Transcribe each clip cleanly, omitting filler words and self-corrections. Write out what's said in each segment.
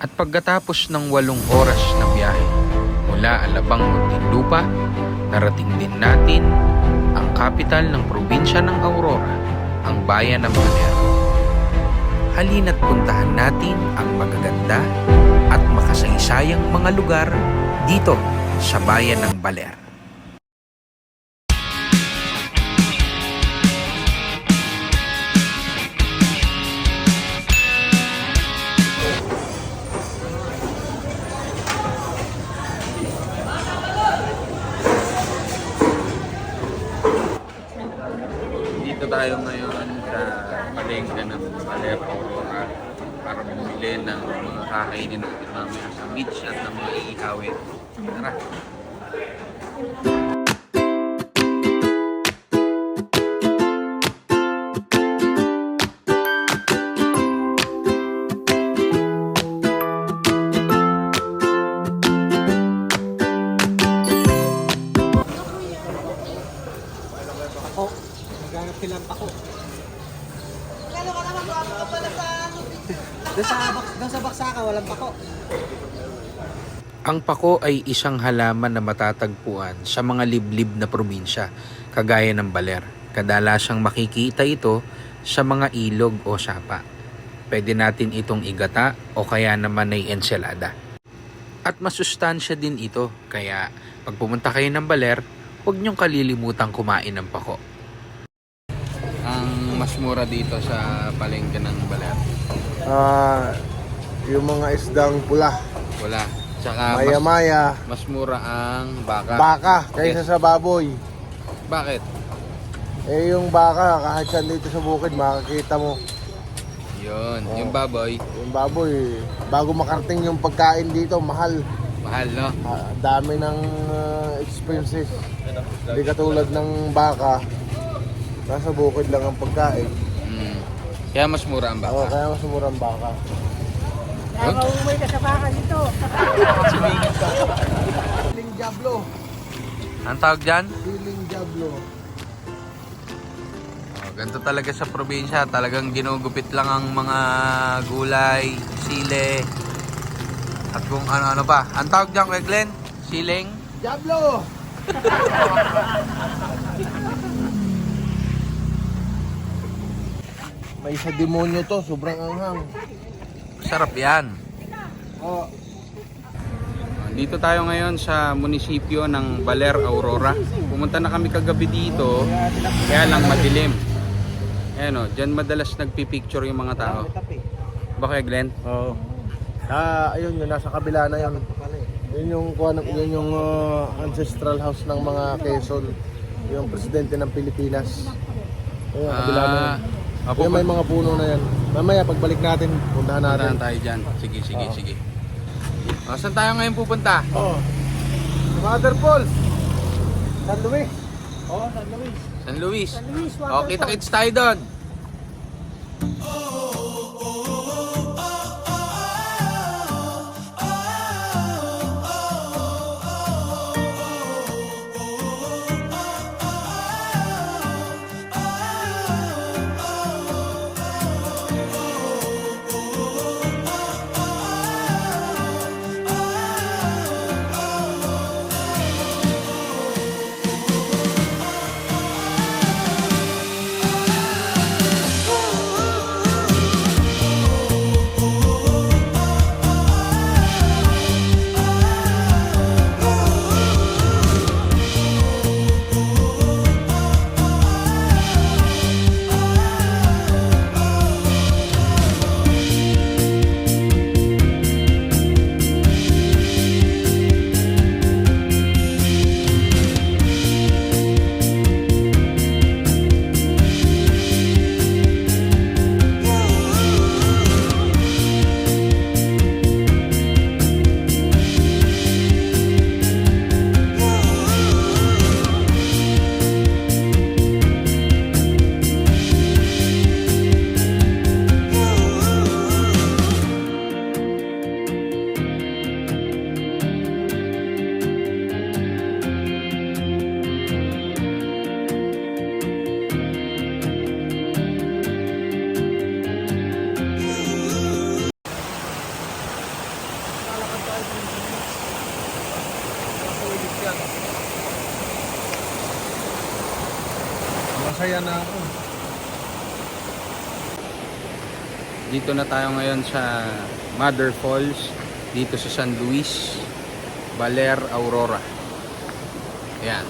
At pagkatapos ng 8 oras na biyahe mula Alabang, Muntinlupa, narating din natin ang kapital ng probinsya ng Aurora, ang bayan ng Baler. Halina't puntahan natin ang magaganda at makasaysayang mga lugar dito sa bayan ng Baler. Dito tayo ngayon sa palengke ng Baler, Aurora para bumili ng mga kakainin natin mamaya sa beach at ng mga iihawin. Tara! Pako. Naghanap silang pako. Kano ka naman ka pala sa doon sa Baksaka, walang pako. Ang pako ay isang halaman na matatagpuan sa mga liblib na probinsya, kagaya ng Baler. Kadalasang makikita ito sa mga ilog o sapa. Pwede natin itong igata o kaya naman ay ensalada. At masustansya din ito, kaya pag pumunta kayo ng Baler, huwag niyong kalilimutang kumain ng pako. Ang mas mura dito sa palengke ng Baler. Yung mga isdang pula, Wala. Tsaka maya-maya, mas mura ang baka. baka kaysa sa baboy. Bakit? Eh yung baka, kahit saan dito sa bukid, makakita mo. Yun, Oh. yung baboy, Yung baboy, bago makarating yung pagkain dito, mahal. mahal, no? Dami ng expenses. Hindi katulad ng baka, nasa bukid lang ang pagkain. Kaya mas mura ang baka. Kaya mas murang baka. Umay ka sa baka dito. Siling Diablo. Ang tawag dyan? Siling Diablo. Ganito talaga sa probinsya. Talagang ginugupit lang ang mga gulay, sile, at kung ano-ano pa. Ang tawag dyan kay Glenn? Siling? Diablo! May isa demonyo to, sobrang anghang. Sarap yan. Oh, Dito tayo ngayon sa munisipyo ng Baler, Aurora. Pumunta na kami kagabi dito, kaya lang madilim. Ayan o, dyan madalas nagpipicture yung mga tao. Bakit, Glenn? Oo. Ayun yun, nasa kabila na yun. Yun yung ancestral house ng mga Quezon. Yung presidente ng Pilipinas. Ayun, kabila na yun. Yung may mga puno na yan. Mamaya pagbalik natin, puntahan natin. Puntahan tayo dyan. Sige, sige, sige. O, saan tayo ngayon pupunta? Oh. Mother Falls. San Luis. Oh, San Luis. San Luis. San Luis, O, kita-kits tayo doon. Masaya na ako. Dito na tayo ngayon sa Mother Falls dito sa San Luis, Baler, Aurora. Ayan.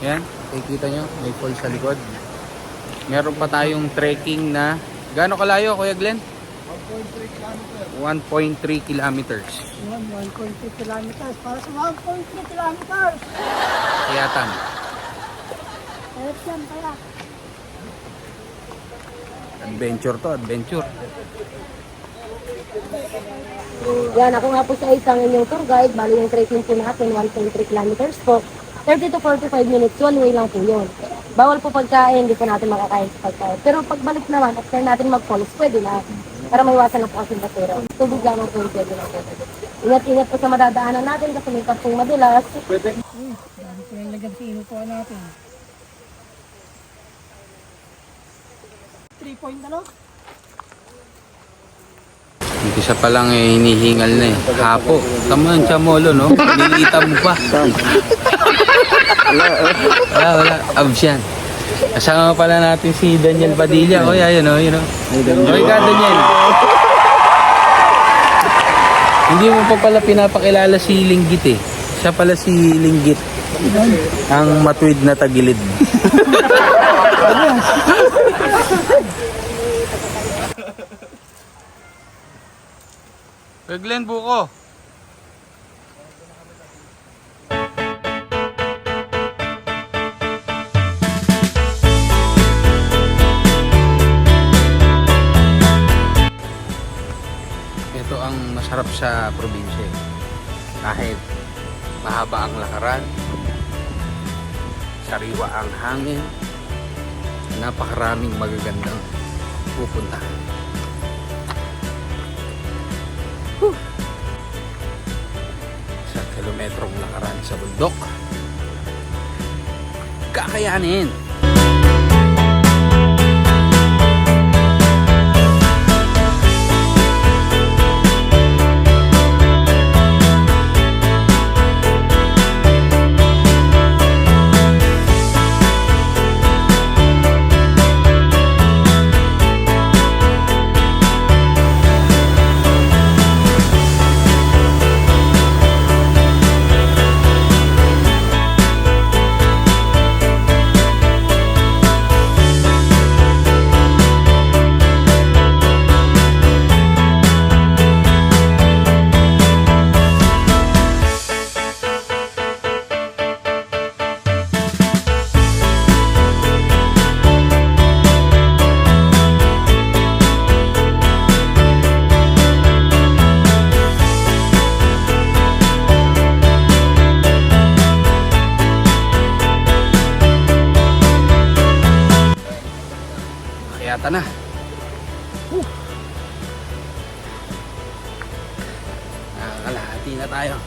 Ayan, nakikita nyo, may falls sa likod. Meron pa tayong trekking na, gaano kalayo Kuya Glenn? 1.3 kilometers. 1.3 kilometers. Para sa 1.3 kilometers. Kayatan. Ayos yan kaya. Adventure to, adventure. Yan, ako nga po sa isang inyong tour guide. Bali yung trekking po natin, 1.3 kilometers po. 30 to 45 minutes, one way lang po yun. Bawal po pagkain, hindi po natin makakain sa pagkain. Pero pagbalik naman, after natin mag-falls, pwede na. Para maiwasan na po kasi basura. Tubig lang ang pwede na po. Ingat-ingat po sa madadaanan natin kasi may kapong madulas. Pwede. Dami po yung lagyan po natin. 3 point ano? Isa pa lang eh, hinihingal na eh. Hapo. Tama yung chamolo, no? Nilita mo pa. Wala. Abs yan. Kasama pala natin si Daniel Padilla. O, ayan o, yun o. Okay ka, Daniel. Hindi mo pa pala pinapakilala si Linggit eh. Siya pala si Linggit. Ang matuwid na tagilid. Glenn Buko. Ito ang masarap sa probinsya. Kahit mahaba ang lakaran, sariwa ang hangin, napakaraming magagandang pupuntahan. Sa kilometrong lakaran sa bundok, kakayanin. Yata na. Nakakalahati na tayo.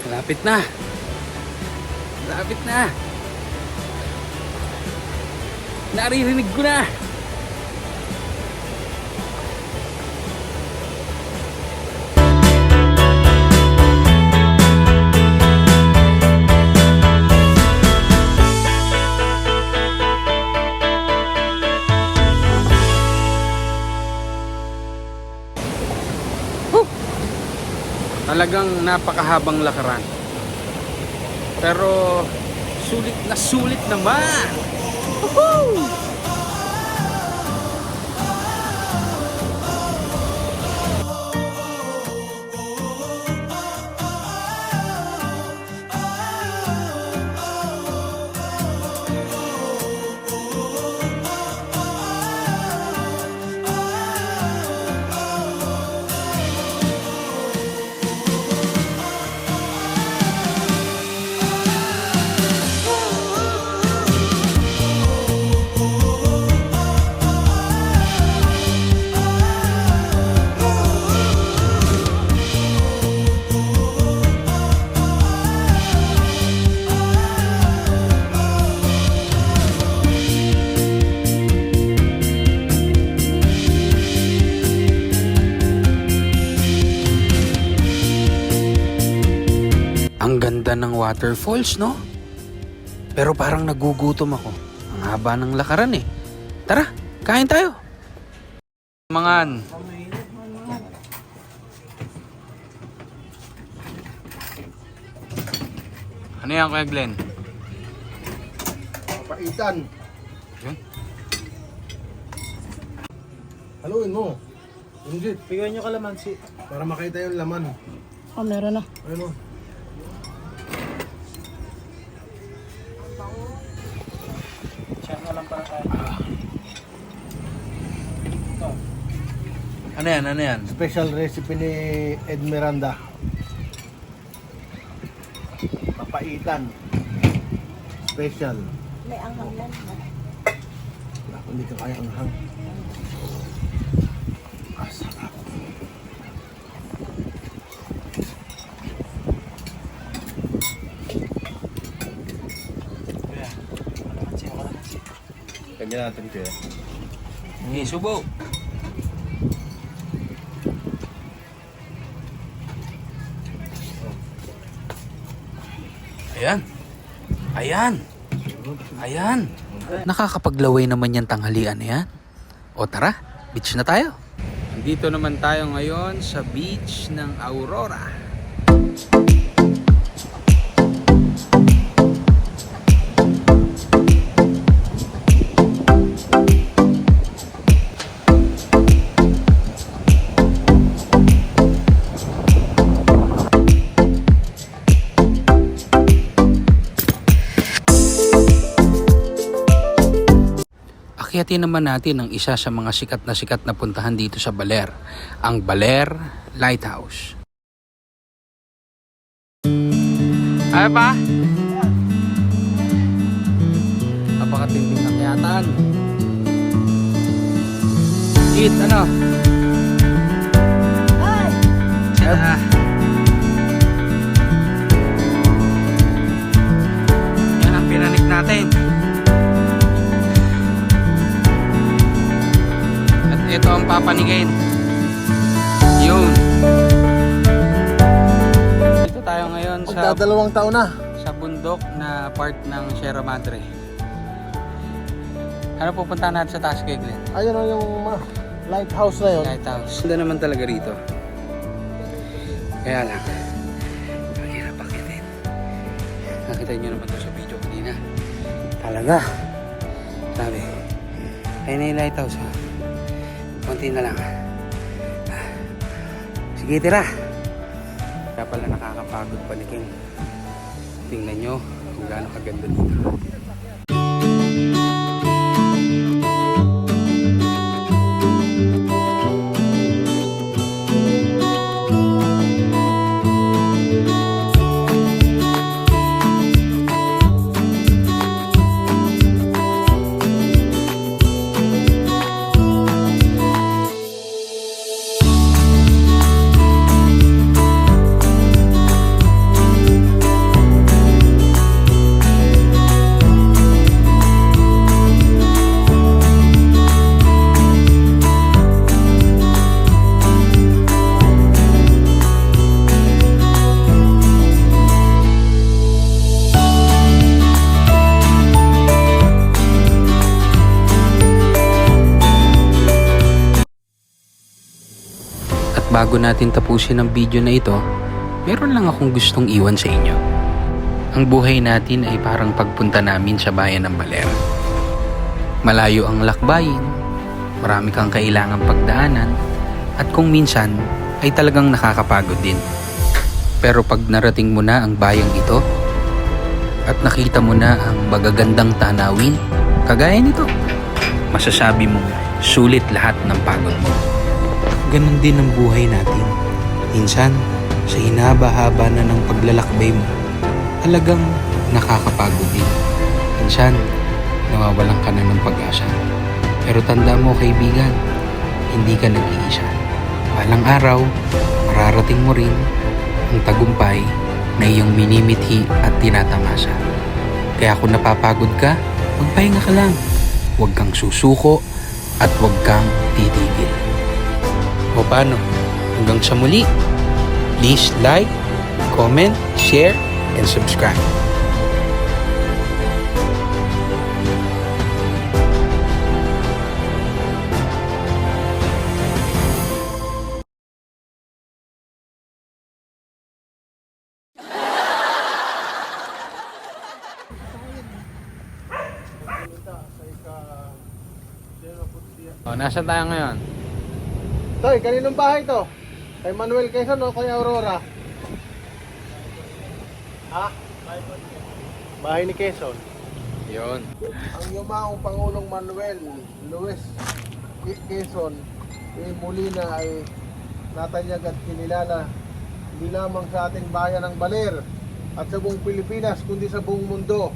Lapit na. Lapit na. Naririnig ko na. Talagang napakahabang lakaran. Pero sulit naman. Woohoo! ng waterfalls, no? Pero parang nagugutom ako. Ang haba ng lakaran eh. Tara, kain tayo. Mangan. Ano yan, Kuya Glenn? Papaitan. Yun. Haluin mo. Ingrid, Bigyan nyo kalamansi. para makita yung laman. Oh, meron na. Ayun o. Share na lang para tayo. Ano yan, ano yan? Special recipe ni Ed Miranda. Papaitan. Special. May anghang yan. Ako, hindi ka kaya anghang. Ah, sarap. Kanya natin kaya. Okay, subo. Ayan. Ayan. Ayan. Nakakapaglaway naman yan tanghalian yan. O tara, beach na tayo. Dito naman tayo ngayon sa beach ng Aurora. Akyatin naman natin ang isa sa mga sikat na puntahan dito sa Baler, ang Baler Lighthouse. Ay pa? Napakatinding akyatan. Eat, ano? Ay! Yan. Yan ang pinanik natin. At ito ang papanigin. Yun. Dito tayo ngayon sa Magdadalawang taon na. bundok na part ng Sierra Madre. Ano pupunta natin sa taas, Kuya Glenn? Ayun o yung lighthouse na yun. Lighthouse. Ganda naman talaga rito. Kaya lang, ang hirap akitin. Nakita nyo naman to sa video kanina. Talaga. Sabi, ayun na yung lighthouse. Ha? Konti na lang. Sige, tira. Kaya pala nakakapagod palikin. Tingnan nyo kung gaano kaganda dito. Bago natin tapusin ang video na ito, meron lang akong gustong iwan sa inyo. Ang buhay natin ay parang pagpunta namin sa bayan ng Baler. Malayo ang lakbayin, marami kang kailangang pagdaanan, at kung minsan ay talagang nakakapagod din. Pero pag narating mo na ang bayang ito, at nakita mo na ang magagandang tanawin, kagaya nito, masasabi mong sulit lahat ng pagod mo. Ganon din ang buhay natin. Minsan, sa hinaba-haba na ng paglalakbay mo, talagang nakakapagod din. Minsan, nawawalan ka na ng pag-asa. Pero tanda mo, kaibigan, hindi ka nag-iisa. Balang araw, mararating mo rin ang tagumpay na iyong minimithi at tinatamasa. Kaya kung napapagod ka, magpahinga ka lang. Huwag kang susuko at huwag kang titigil. O paano? Hanggang sa muli. Please like, comment, share, and subscribe. Nasa tayo ngayon? Toy, kaninong bahay to? Kay Manuel Quezon o kay Aurora? Ha? Bahay ni Quezon. Yun. Ang yumaong Pangulong Manuel Luis Quezon muli na ay natanyag at kinilala hindi lamang sa ating bayan ng Baler at sa buong Pilipinas kundi sa buong mundo.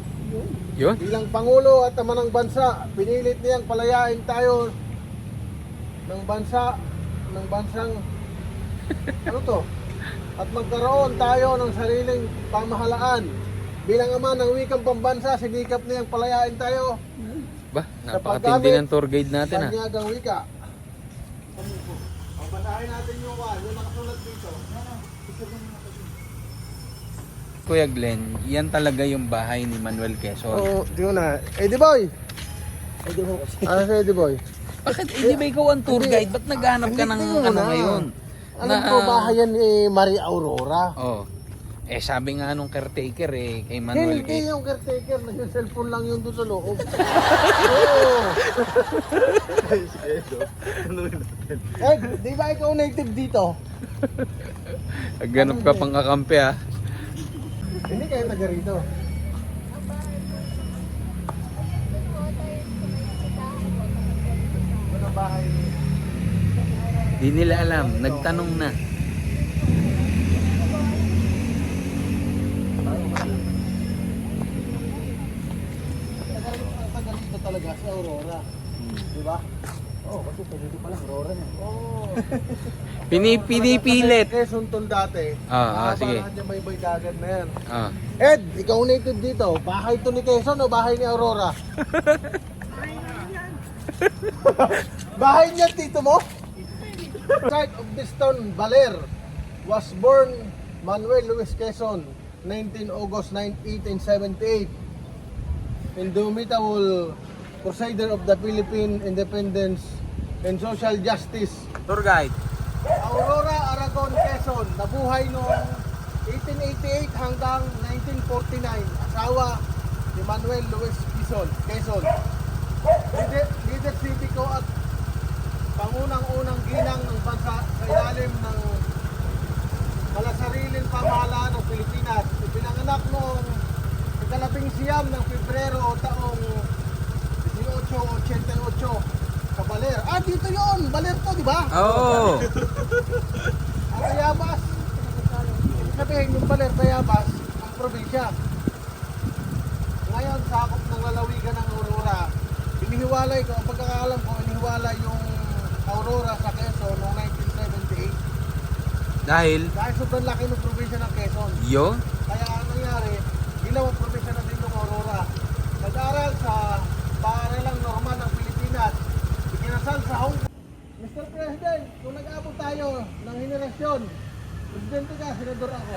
Yun? Bilang Pangulo at ama ng bansa, pinilit niyang palayain tayo ng bansang ano to? At magkaroon tayo ng sariling pamahalaan. Bilang ama ng wikang pambansa, sinikap niyang palayain tayo Ba, sa napakatindi ng tour guide natin ha. banyagang wika. Basahin natin yung nakasulat dito. Kuya Glenn, yan talaga yung bahay ni Manuel Quezon. Oo, di ko na. Eddie Boy! Ano si Eddie Boy? Bakit hindi ba ikaw ang tour guide? Ba't naghahanap ka ng Hindi ko ano na. ngayon? Alam ko, bahay yan ni Maria Aurora. Oh. Sabi nga nung caretaker kay Manuel Hindi Quezon. yung caretaker, nag-cellphone lang yun doon sa loob. Oo. Eh, di ba ikaw native dito? Ganap ka pang kakampi ha. Hindi kayo taga rito. Ano ang bahay? Di nila alam, nagtanong na. Taga rito talaga si Aurora. Di ba? Oo, kasi taga rito pala Aurora niya. Oo. Pinipilit. Quezon Tol dati. Sige. Lahat niya may dagat na yan. Ah. Ed, ikaw native dito. Bahay to ni Quezon o bahay ni Aurora? Bahay niya tito mo? Site of this town, Baler, was born Manuel Luis Quezon, 19 August 1878. Indomitable crusader of the Philippine independence and social justice. Tour guide. Aurora Aragon Quezon, nabuhay noong 1888 hanggang 1949. Asawa ni Manuel Luis Quezon. Leader civico at pangunang-unang ginang ng bansa sa ilalim ng malasariling pamahalaan ng Pilipinas. Ipinanganak noong ikalabing siyam ng Pebrero taong 1888 sa Baler. Dito yun! Baler to, di ba? Oo. Ang Tayabas, ibig sabihin yung Baler, Tayabas, ang probinsya. Ngayon, sakop ng lalawigan ng Aurora. Inihiwalay ko, ang pagkakaalam ko, inihiwalay yung Aurora sa Quezon noong 1978. Dahil, Dahil sobrang laki ng probinsya ng Quezon. yun? Kaya ang nangyari, ginawang probinsya na din ng Aurora. Nag-aral sa paaralang normal ng Pilipinas. Ikinasal sa Hong Kong. Mr. President, kung nag-abot tayo ng henerasyon, presidente ka, senador ako.